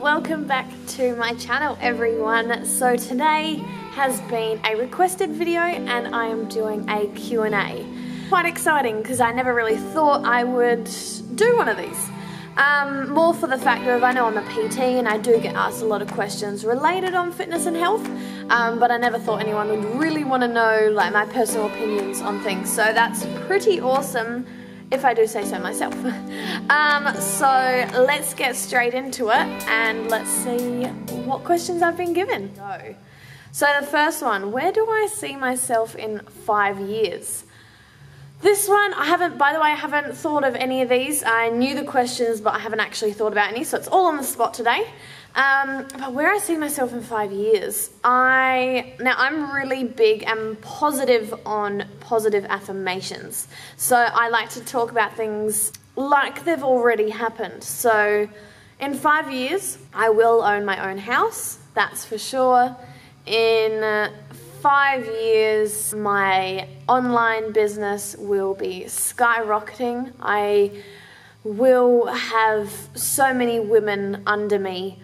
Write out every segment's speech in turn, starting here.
welcome back to my channel everyone. So today has been a requested video and I am doing a Q&A. Quite exciting because I never really thought I would do one of these. More for the fact of I know I'm a PT and I do get asked a lot of questions related on fitness and health, but I never thought anyone would really want to know like my personal opinions on things. So that's pretty awesome, if I do say so myself. So let's get straight into it and let's see what questions I've been given. So the first one, where do I see myself in 5 years? This one, by the way, I haven't thought of any of these. I knew the questions, but I haven't actually thought about any, so it's all on the spot today. But where I see myself in 5 years, now I'm really big and positive on positive affirmations. So I like to talk about things like they've already happened. So in 5 years, I will own my own house, that's for sure. In 5 years, my online business will be skyrocketing. I will have so many women under me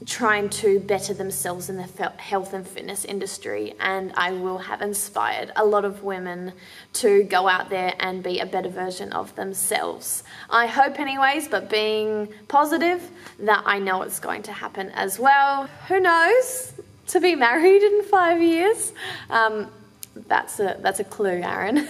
trying to better themselves in the health and fitness industry, and I will have inspired a lot of women to go out there and be a better version of themselves. I hope anyways, but being positive that I know it's going to happen as well. Who knows? To be married in 5 years. That's a clue, Aaron.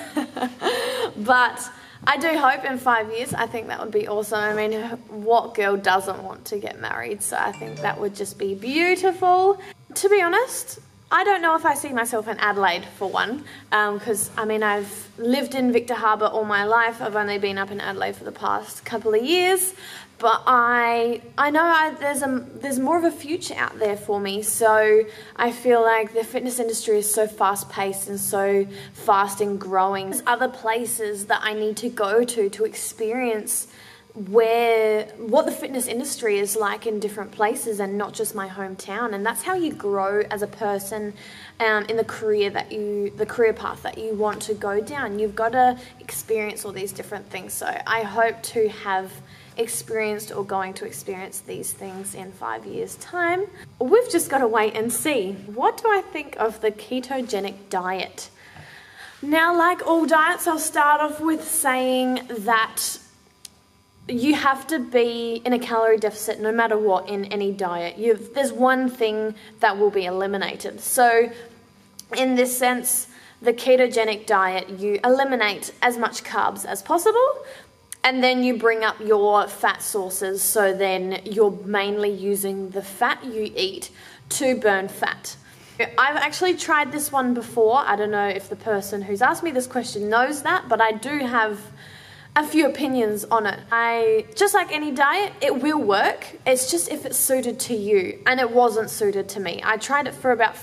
But I do hope in 5 years. I think that would be awesome. I mean, what girl doesn't want to get married? So I think that would just be beautiful. To be honest, I don't know if I see myself in Adelaide for one, because I mean I've lived in Victor Harbor all my life. I've only been up in Adelaide for the past couple of years, but I know there's more of a future out there for me. So I feel like the fitness industry is so fast paced and so fast and growing. There's other places that I need to go to experience what the fitness industry is like in different places and not just my hometown. And that's how you grow as a person in the career path that you want to go down. You've got to experience all these different things. So I hope to have experienced or going to experience these things in 5 years time. We've just got to wait and see. What do I think of the ketogenic diet? Now, like all diets, I'll start off with saying that you have to be in a calorie deficit no matter what in any diet. There's one thing that will be eliminated. So in this sense, the ketogenic diet, you eliminate as much carbs as possible, and then you bring up your fat sources. So then you're mainly using the fat you eat to burn fat. I've actually tried this one before. I don't know if the person who's asked me this question knows that, but I do have a few opinions on it. Just like any diet, it will work. It's just if it's suited to you, and it wasn't suited to me. I tried it for about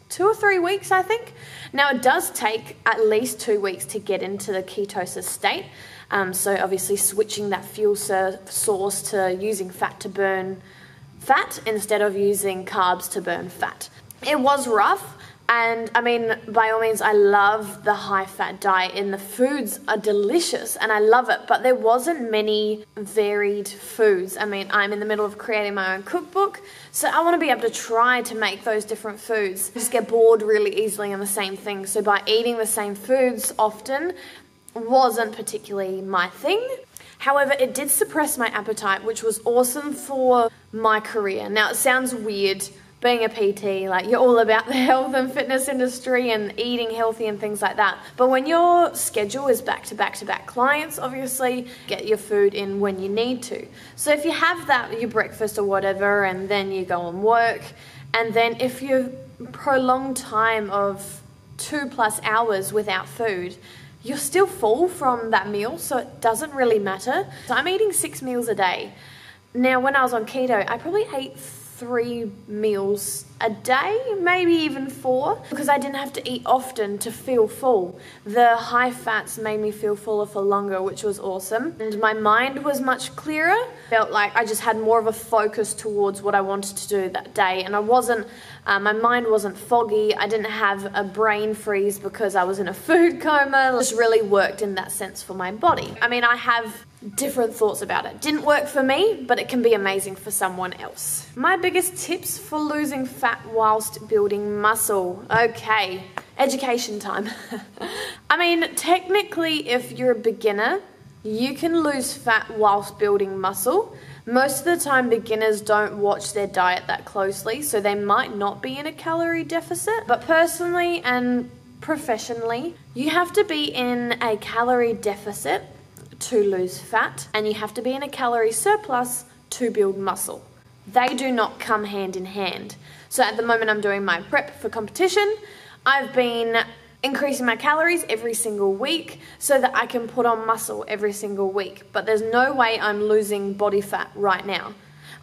2 or 3 weeks, I think. Now it does take at least 2 weeks to get into the ketosis state. So obviously switching that fuel source to using fat to burn fat instead of using carbs to burn fat. It was rough. And I mean, by all means, I love the high fat diet and the foods are delicious and I love it, but there wasn't many varied foods. I mean, I'm in the middle of creating my own cookbook, so I want to be able to try to make those different foods. I just get bored really easily on the same thing. So by eating the same foods often wasn't particularly my thing. However, it did suppress my appetite, which was awesome for my career. Now, it sounds weird being a PT, like you're all about the health and fitness industry and eating healthy and things like that. But when your schedule is back to back to back clients, obviously get your food in when you need to. So if you have that, your breakfast or whatever, and then you go and work, and then if you prolonged time of 2+ hours without food, you're still full from that meal, so it doesn't really matter. So I'm eating 6 meals a day. Now, when I was on keto, I probably ate 3 meals a day, maybe even 4, because I didn't have to eat often to feel full. The high fats made me feel fuller for longer, which was awesome. And my mind was much clearer. Felt like I just had more of a focus towards what I wanted to do that day. And I wasn't, my mind wasn't foggy. I didn't have a brain freeze because I was in a food coma. It just really worked in that sense for my body. I mean, I have different thoughts about it. Didn't work for me, but it can be amazing for someone else. My biggest tips for losing fat whilst building muscle. Okay, education time. I mean, technically, if you're a beginner, you can lose fat whilst building muscle. Most of the time, beginners don't watch their diet that closely, so they might not be in a calorie deficit. But personally and professionally, you have to be in a calorie deficit to lose fat, and you have to be in a calorie surplus to build muscle. They do not come hand in hand. So at the moment I'm doing my prep for competition, I've been increasing my calories every single week so that I can put on muscle every single week. But there's no way I'm losing body fat right now.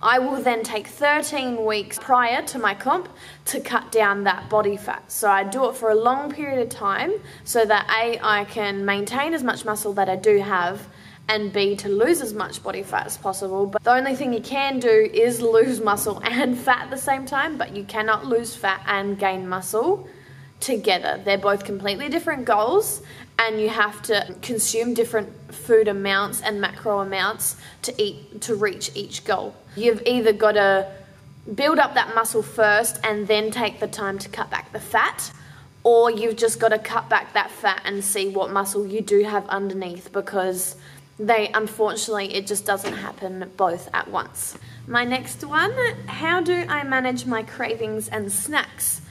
I will then take 13 weeks prior to my comp to cut down that body fat. So I do it for a long period of time so that A, I can maintain as much muscle that I do have, and B, to lose as much body fat as possible. But the only thing you can do is lose muscle and fat at the same time, but you cannot lose fat and gain muscle together. They're both completely different goals, and you have to consume different food amounts and macro amounts to reach each goal. You've either got to build up that muscle first and then take the time to cut back the fat, or you've just got to cut back that fat and see what muscle you do have underneath, because unfortunately, it just doesn't happen both at once. My next one, how do I manage my cravings and snacks?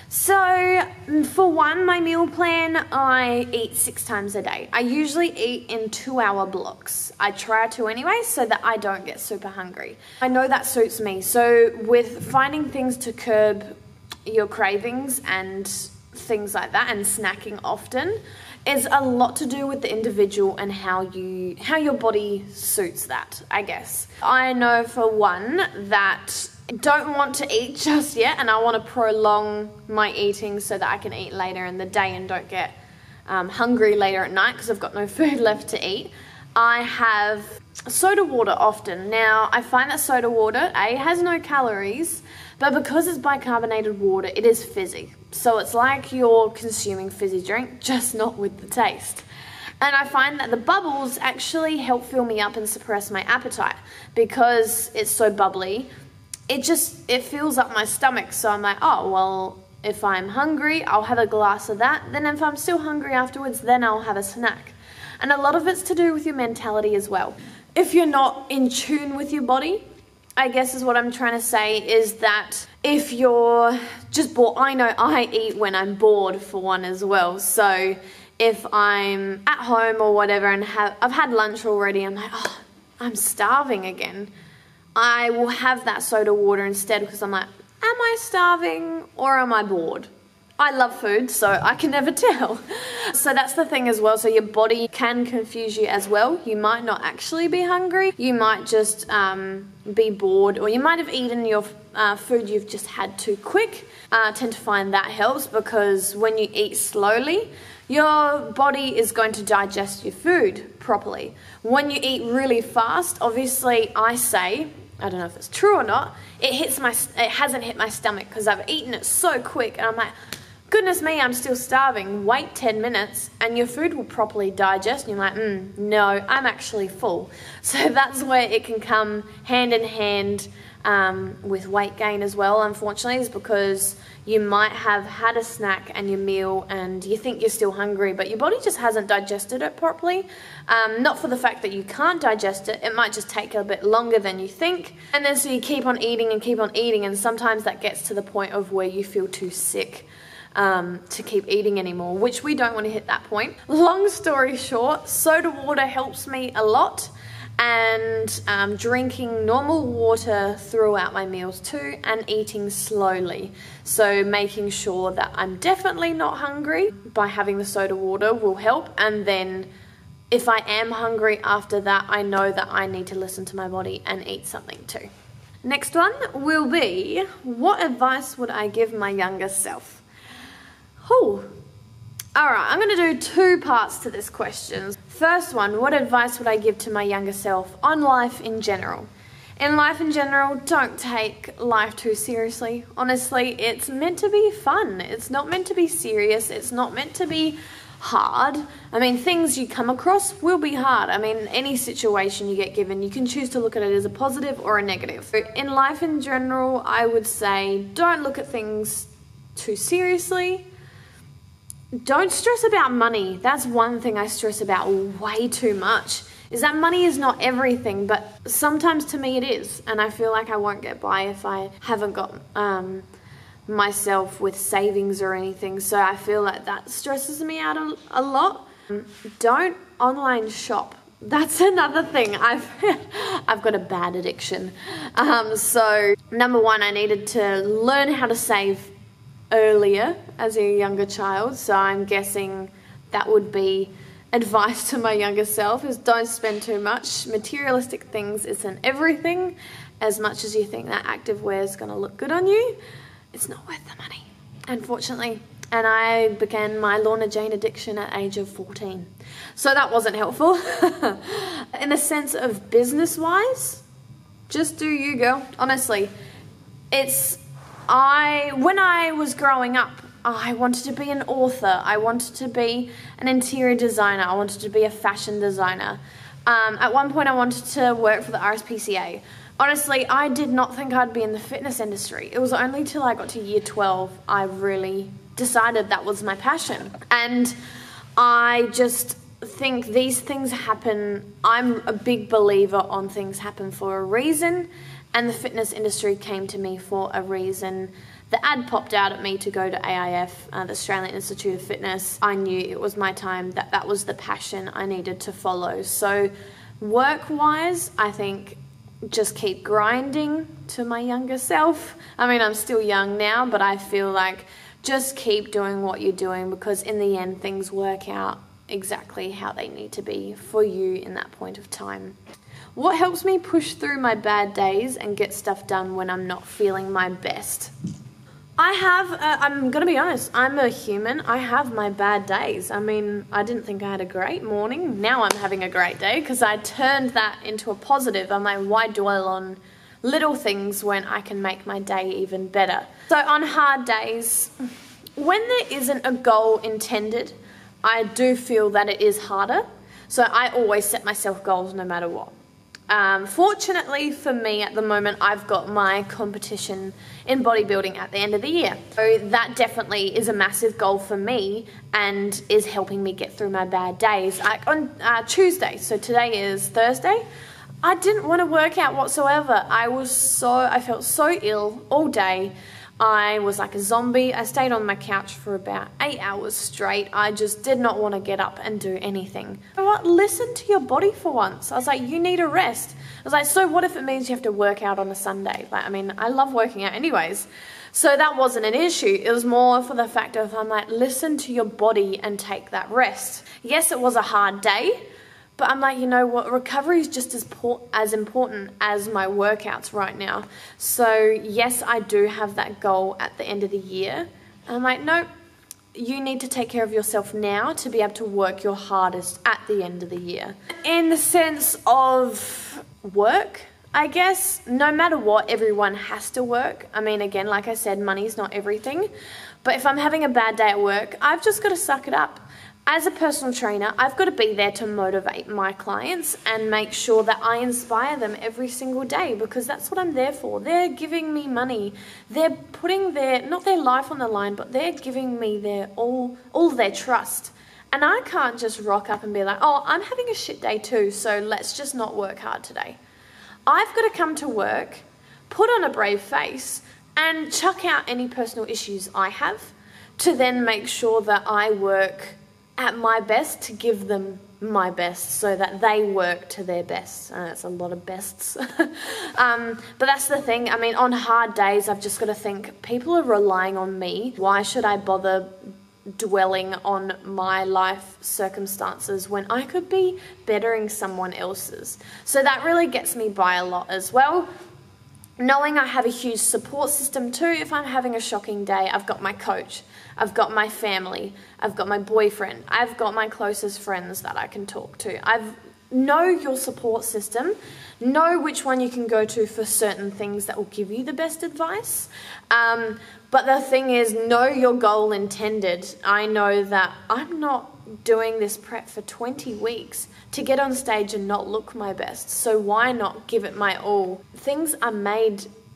So, for one, my meal plan, I eat 6 times a day. I usually eat in 2-hour blocks. I try to anyway, so that I don't get super hungry. I know that suits me. So, with finding things to curb your cravings and things like that, and snacking often, is a lot to do with the individual and how your body suits that, I guess. I know for one that don't want to eat just yet, and I want to prolong my eating so that I can eat later in the day and don't get hungry later at night because I've got no food left to eat. I have soda water often. Now, I find that soda water, A, has no calories, but because it's bicarbonated water, it is fizzy. So it's like you're consuming fizzy drink, just not with the taste. And I find that the bubbles actually help fill me up and suppress my appetite because it's so bubbly. It fills up my stomach, so I'm like, oh, well, if I'm hungry, I'll have a glass of that. Then if I'm still hungry afterwards, then I'll have a snack. And a lot of it's to do with your mentality as well. If you're not in tune with your body, I guess is what I'm trying to say, is that if you're just bored, I know I eat when I'm bored for one as well. So if I'm at home or whatever and I've had lunch already, I'm like, oh, I'm starving again. I will have that soda water instead because I'm like, am I starving or am I bored? I love food, so I can never tell. So that's the thing as well. So your body can confuse you as well. You might not actually be hungry. You might just be bored, or you might have eaten your food you've just had too quick. I tend to find that helps because when you eat slowly, your body is going to digest your food properly. When you eat really fast, obviously I say, I don't know if it's true or not, it hasn't hit my stomach because I've eaten it so quick, and I'm like, goodness me, I'm still starving. Wait 10 minutes and your food will properly digest, and you're like, no, I'm actually full. So that's where it can come hand in hand with weight gain as well, unfortunately, is because you might have had a snack and your meal and you think you're still hungry, but your body just hasn't digested it properly. Not for the fact that you can't digest it, it might just take a bit longer than you think. And then so you keep on eating, and sometimes that gets to the point of where you feel too sick to keep eating anymore, which we don't want to hit that point. Long story short, soda water helps me a lot, and drinking normal water throughout my meals too, and eating slowly. So making sure that I'm definitely not hungry by having the soda water will help, and then if I am hungry after that, I know that I need to listen to my body and eat something too. Next one will be, what advice would I give my younger self? Alright, I'm going to do 2 parts to this question. First one, what advice would I give to my younger self on life in general? In life in general, don't take life too seriously. Honestly, it's meant to be fun. It's not meant to be serious. It's not meant to be hard. I mean, things you come across will be hard. I mean, any situation you get given, you can choose to look at it as a positive or a negative. So in life in general, I would say don't look at things too seriously. Don't stress about money. That's one thing I stress about way too much, is that money is not everything, but sometimes to me it is. And I feel like I won't get by if I haven't got myself with savings or anything. So I feel like that stresses me out a lot. Don't online shop. That's another thing. I've got a bad addiction. So number one, I needed to learn how to save earlier as a younger child. So I'm guessing that would be advice to my younger self, is don't spend too much. Materialistic things isn't everything. As much as you think that activewear is going to look good on you, it's not worth the money, unfortunately. And I began my Lorna Jane addiction at age of 14. So that wasn't helpful. In the sense of business-wise, just do you, girl. Honestly, when I was growing up, I wanted to be an author. I wanted to be an interior designer. I wanted to be a fashion designer. At one point, I wanted to work for the RSPCA. Honestly, I did not think I'd be in the fitness industry. It was only till I got to year 12 I really decided that was my passion. And I just think these things happen. I'm a big believer on things happen for a reason, and the fitness industry came to me for a reason. The ad popped out at me to go to AIF, the Australian Institute of Fitness. I knew it was my time, that was the passion I needed to follow. So work-wise, I think just keep grinding to my younger self. I mean, I'm still young now, but I feel like just keep doing what you're doing, because in the end, things work out exactly how they need to be for you in that point of time. What helps me push through my bad days and get stuff done when I'm not feeling my best? I'm going to be honest, I'm a human. I have my bad days. I mean, I didn't think I had a great morning. Now I'm having a great day because I turned that into a positive. I'm like, why dwell on little things when I can make my day even better? So on hard days, when there isn't a goal intended, I do feel that it is harder. So I always set myself goals no matter what. Fortunately for me at the moment, I've got my competition in bodybuilding at the end of the year. So that definitely is a massive goal for me and is helping me get through my bad days. Like on Tuesday, so today is Thursday, I didn't want to work out whatsoever. I felt so ill all day. I was like a zombie. I stayed on my couch for about 8 hours straight. I just did not want to get up and do anything. You know what? Listen to your body for once. I was like, you need a rest. I was like, so what if it means you have to work out on a Sunday? Like, I mean, I love working out anyways. So that wasn't an issue. It was more for the fact of, I'm like, listen to your body and take that rest. Yes, it was a hard day, but I'm like, you know what, recovery is just as important as my workouts right now. So yes, I do have that goal at the end of the year. I'm like, no, you need to take care of yourself now to be able to work your hardest at the end of the year. In the sense of work, I guess, no matter what, everyone has to work. I mean, again, like I said, money's not everything. But if I'm having a bad day at work, I've just got to suck it up. As a personal trainer, I've got to be there to motivate my clients and make sure that I inspire them every single day, because that's what I'm there for. They're giving me money. They're putting not their life on the line, but they're giving me all their trust. And I can't just rock up and be like, oh, I'm having a shit day too, so let's just not work hard today. I've got to come to work, put on a brave face, and chuck out any personal issues I have to then make sure that I work at my best to give them my best so that they work to their best. That's a lot of bests. But that's the thing. I mean, on hard days, I've just got to think, people are relying on me. Why should I bother dwelling on my life circumstances when I could be bettering someone else's? So that really gets me by a lot as well. Knowing I have a huge support system too. If I'm having a shocking day, I've got my coach, I've got my family, I've got my boyfriend, I've got my closest friends that I can talk to. Know your support system, know which one you can go to for certain things that will give you the best advice. But the thing is, know your goal intended. I know that I'm not doing this prep for 20 weeks to get on stage and not look my best. So why not give it my all?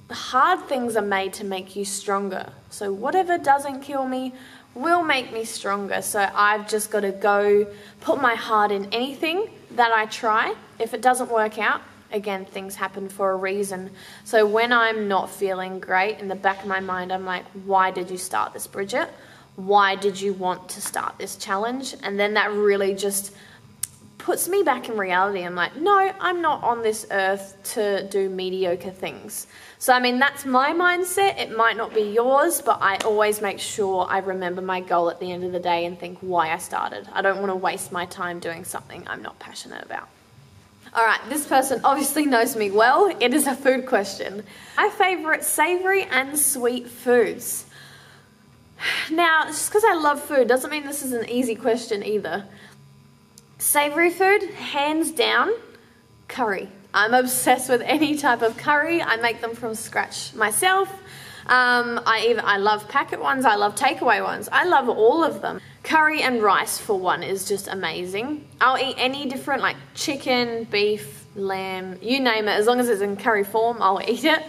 Hard things are made to make you stronger. So whatever doesn't kill me will make me stronger. So I've just got to go put my heart in anything that I try. If it doesn't work out, again, things happen for a reason. So when I'm not feeling great, in the back of my mind, I'm like, why did you start this, Bridget? Why did you want to start this challenge? And then that really just puts me back in reality. I'm like, no, I'm not on this earth to do mediocre things. So, I mean, that's my mindset. It might not be yours, but I always make sure I remember my goal at the end of the day and think why I started. I don't want to waste my time doing something I'm not passionate about. All right, this person obviously knows me well. It is a food question. My favorite savory and sweet foods. Now, just because I love food doesn't mean this is an easy question either. Savory food, hands down, curry. I'm obsessed with any type of curry. I make them from scratch myself. I love packet ones. I love takeaway ones. I love all of them. Curry and rice for one is just amazing. I'll eat any different, like chicken, beef, lamb, you name it. As long as it's in curry form, I'll eat it.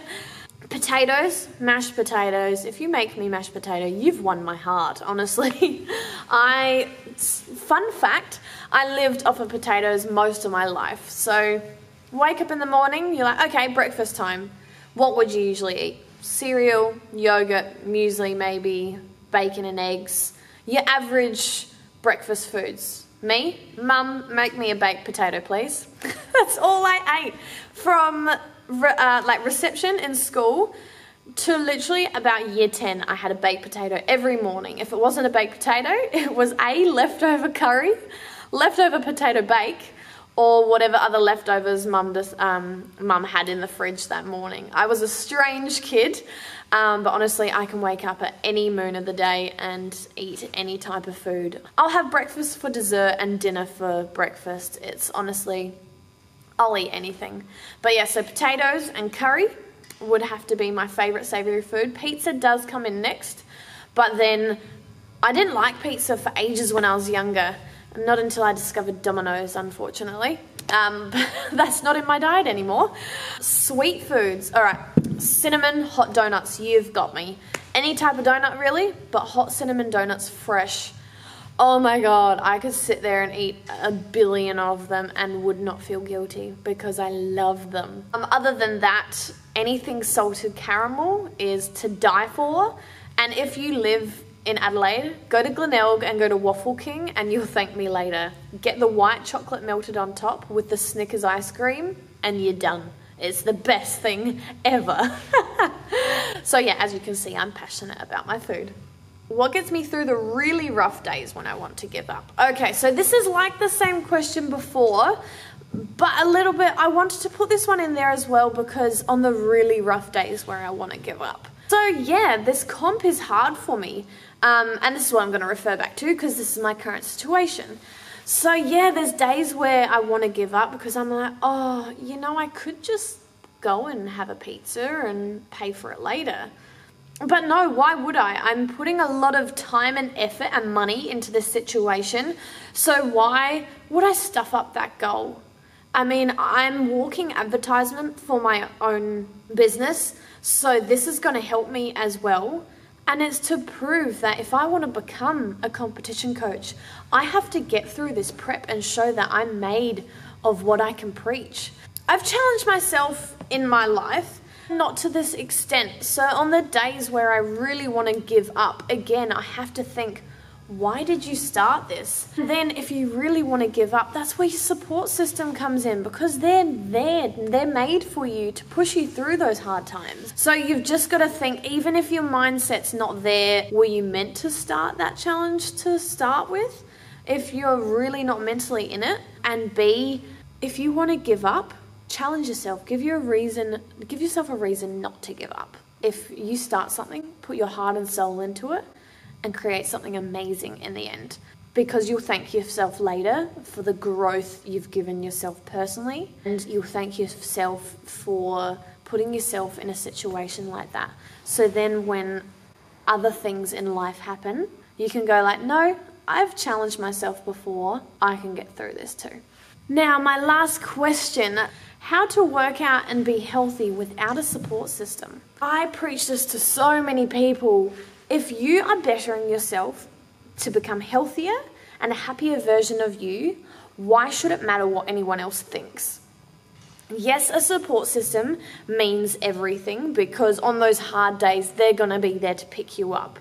Potatoes, mashed potatoes. If you make me mashed potato, you've won my heart, honestly. Fun fact, I lived off of potatoes most of my life. So wake up in the morning, you're like, okay, breakfast time. What would you usually eat? Cereal, yogurt, muesli maybe, bacon and eggs. Your average breakfast foods. Me, mum, make me a baked potato, please. That's all I ate. From like reception in school to literally about year 10, I had a baked potato every morning. If it wasn't a baked potato, it was a leftover curry, leftover potato bake, or whatever other leftovers mum had in the fridge that morning. I was a strange kid, but honestly, I can wake up at any moon of the day and eat any type of food. I'll have breakfast for dessert and dinner for breakfast. It's honestly, I'll eat anything. But yeah, so potatoes and curry would have to be my favorite savory food. Pizza does come in next, but then I didn't like pizza for ages when I was younger. Not until I discovered Domino's, unfortunately. That's not in my diet anymore. Sweet foods. All right, cinnamon hot donuts, you've got me. Any type of donut really, but hot cinnamon donuts fresh. Oh my God, I could sit there and eat a billion of them and would not feel guilty because I love them. Other than that, anything salted caramel is to die for. And if you live in Adelaide, go to Glenelg and go to Waffle King and you'll thank me later. Get the white chocolate melted on top with the Snickers ice cream and you're done. It's the best thing ever. So yeah, as you can see, I'm passionate about my food. What gets me through the really rough days when I want to give up? Okay, so this is like the same question before, but a little bit, I wanted to put this one in there as well because on the really rough days where I want to give up. So yeah, this comp is hard for me. And this is what I'm going to refer back to because this is my current situation. So yeah, there's days where I want to give up because I'm like, oh, you know, I could just go and have a pizza and pay for it later. But no, why would I? I'm putting a lot of time and effort and money into this situation. So why would I stuff up that goal? I mean, I'm walking advertisement for my own business. So this is going to help me as well. And it's to prove that if I want to become a competition coach, I have to get through this prep and show that I'm made of what I can preach. I've challenged myself in my life, not to this extent. So on the days where I really want to give up, again, I have to think, why did you start this? Then if you really want to give up, that's where your support system comes in because they're there. They're made for you to push you through those hard times. So you've just got to think, even if your mindset's not there, were you meant to start that challenge to start with? If you're really not mentally in it, and B, if you want to give up, challenge yourself. Give yourself a reason not to give up. If you start something, put your heart and soul into it and create something amazing in the end, because you'll thank yourself later for the growth you've given yourself personally, and you'll thank yourself for putting yourself in a situation like that. So then when other things in life happen, you can go like, no, I've challenged myself before, I can get through this too. Now, my last question, how to work out and be healthy without a support system. I preach this to so many people. If you are bettering yourself to become healthier and a happier version of you, why should it matter what anyone else thinks? Yes, a support system means everything, because on those hard days, they're going to be there to pick you up.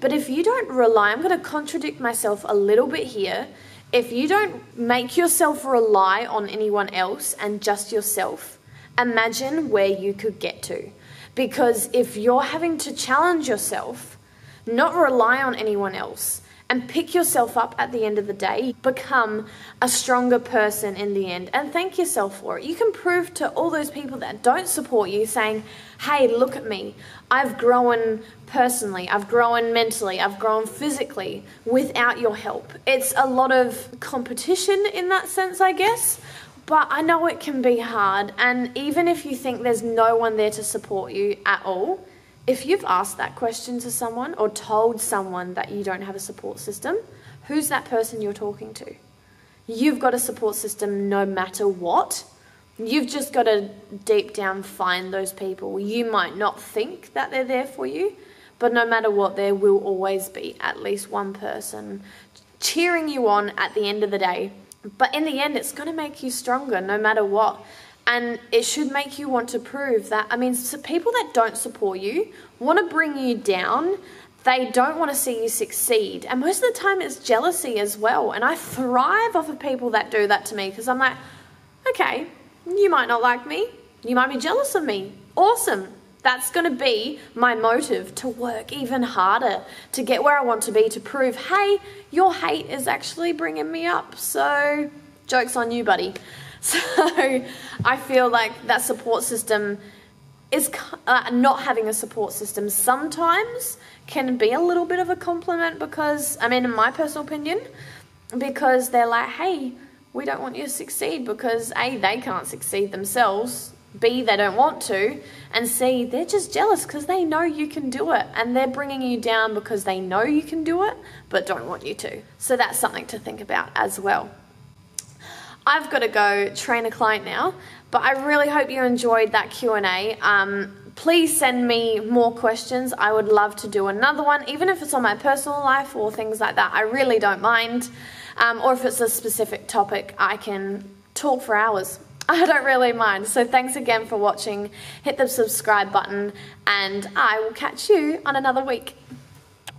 But if you don't rely, I'm going to contradict myself a little bit here. If you don't make yourself rely on anyone else and just yourself, imagine where you could get to. Because if you're having to challenge yourself, not rely on anyone else, and pick yourself up at the end of the day, become a stronger person in the end, and thank yourself for it. You can prove to all those people that don't support you, saying, hey, look at me. I've grown personally, I've grown mentally, I've grown physically without your help. It's a lot of competition in that sense, I guess, but I know it can be hard. And even if you think there's no one there to support you at all, if you've asked that question to someone or told someone that you don't have a support system, who's that person you're talking to? You've got a support system no matter what. You've just got to deep down find those people. You might not think that they're there for you, but no matter what, there will always be at least one person cheering you on at the end of the day. But in the end, it's going to make you stronger no matter what. And it should make you want to prove that. I mean, so people that don't support you want to bring you down. They don't want to see you succeed. And most of the time it's jealousy as well. And I thrive off of people that do that to me, because I'm like, okay, you might not like me. You might be jealous of me. Awesome. That's going to be my motive to work even harder to get where I want to be, to prove, hey, your hate is actually bringing me up. So joke's on you, buddy. So I feel like that support system is not having a support system sometimes can be a little bit of a compliment, because, I mean, in my personal opinion, because they're like, hey, we don't want you to succeed, because A, they can't succeed themselves, B, they don't want to, and C, they're just jealous because they know you can do it, and they're bringing you down because they know you can do it but don't want you to. So that's something to think about as well. I've got to go train a client now, but I really hope you enjoyed that Q&A. Please send me more questions. I would love to do another one, even if it's on my personal life or things like that. I really don't mind. Or if it's a specific topic, I can talk for hours. I don't really mind. So thanks again for watching. Hit the subscribe button, and I will catch you on another week.